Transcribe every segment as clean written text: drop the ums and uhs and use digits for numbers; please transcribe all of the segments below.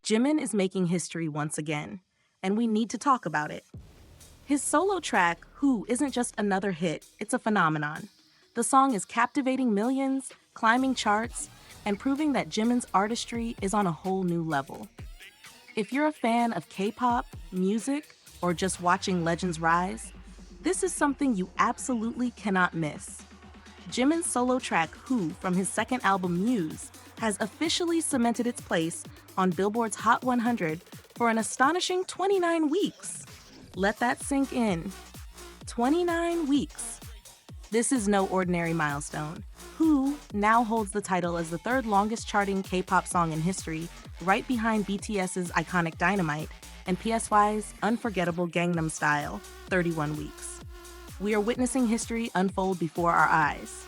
Jimin is making history once again, and we need to talk about it. His solo track, Who, isn't just another hit, it's a phenomenon. The song is captivating millions, climbing charts, and proving that Jimin's artistry is on a whole new level. If you're a fan of K-pop, music, or just watching legends rise, this is something you absolutely cannot miss. Jimin's solo track, Who, from his second album, Muse, has officially cemented its place on Billboard's Hot 100 for an astonishing 29 weeks. Let that sink in. 29 weeks. This is no ordinary milestone. Who now holds the title as the third longest charting K-pop song in history, right behind BTS's iconic Dynamite and PSY's unforgettable Gangnam Style, 31 weeks. We are witnessing history unfold before our eyes.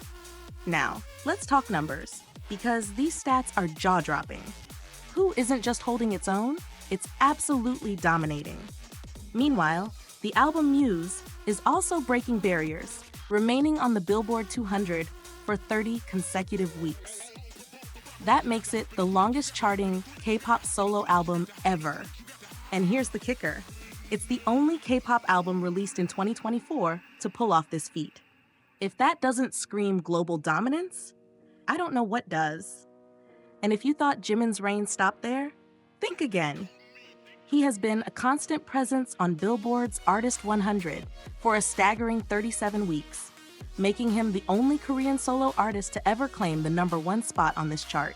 Now, let's talk numbers, because these stats are jaw-dropping. Who isn't just holding its own, it's absolutely dominating. Meanwhile, the album Muse is also breaking barriers, remaining on the Billboard 200 for 30 consecutive weeks. That makes it the longest charting K-pop solo album ever. And here's the kicker. It's the only K-pop album released in 2024 to pull off this feat. If that doesn't scream global dominance, I don't know what does. And if you thought Jimin's reign stopped there, think again. He has been a constant presence on Billboard's Artist 100 for a staggering 37 weeks, making him the only Korean solo artist to ever claim the #1 spot on this chart.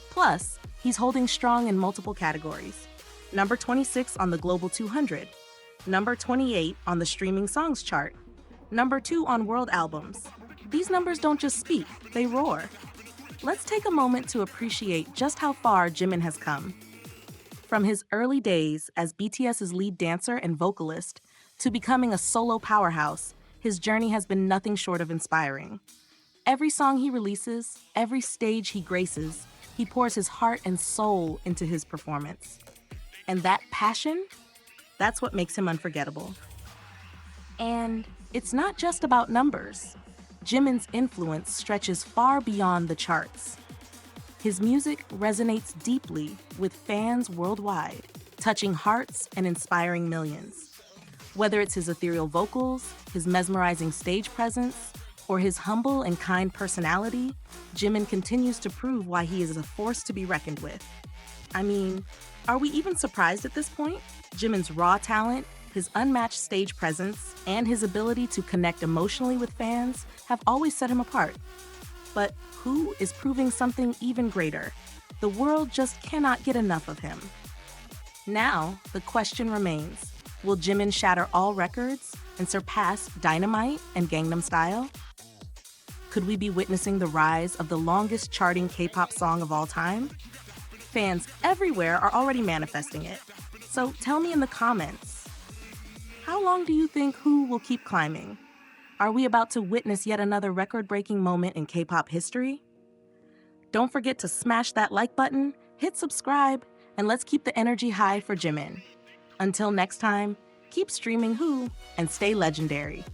Plus, he's holding strong in multiple categories. Number 26 on the Global 200, number 28 on the Streaming Songs chart, number 2 on World Albums. These numbers don't just speak, they roar. Let's take a moment to appreciate just how far Jimin has come. From his early days as BTS's lead dancer and vocalist to becoming a solo powerhouse, his journey has been nothing short of inspiring. Every song he releases, every stage he graces, he pours his heart and soul into his performance. And that passion, that's what makes him unforgettable. And it's not just about numbers. Jimin's influence stretches far beyond the charts. His music resonates deeply with fans worldwide, touching hearts and inspiring millions. Whether it's his ethereal vocals, his mesmerizing stage presence, or his humble and kind personality, Jimin continues to prove why he is a force to be reckoned with. I mean, are we even surprised at this point? Jimin's raw talent, his unmatched stage presence, and his ability to connect emotionally with fans have always set him apart. But Who is proving something even greater. The world just cannot get enough of him. Now, the question remains, will Jimin shatter all records and surpass Dynamite and Gangnam Style? Could we be witnessing the rise of the longest charting K-pop song of all time? Fans everywhere are already manifesting it. So tell me in the comments, how long do you think Who will keep climbing? Are we about to witness yet another record-breaking moment in K-pop history? Don't forget to smash that like button, hit subscribe, and let's keep the energy high for Jimin. Until next time, keep streaming Who and stay legendary.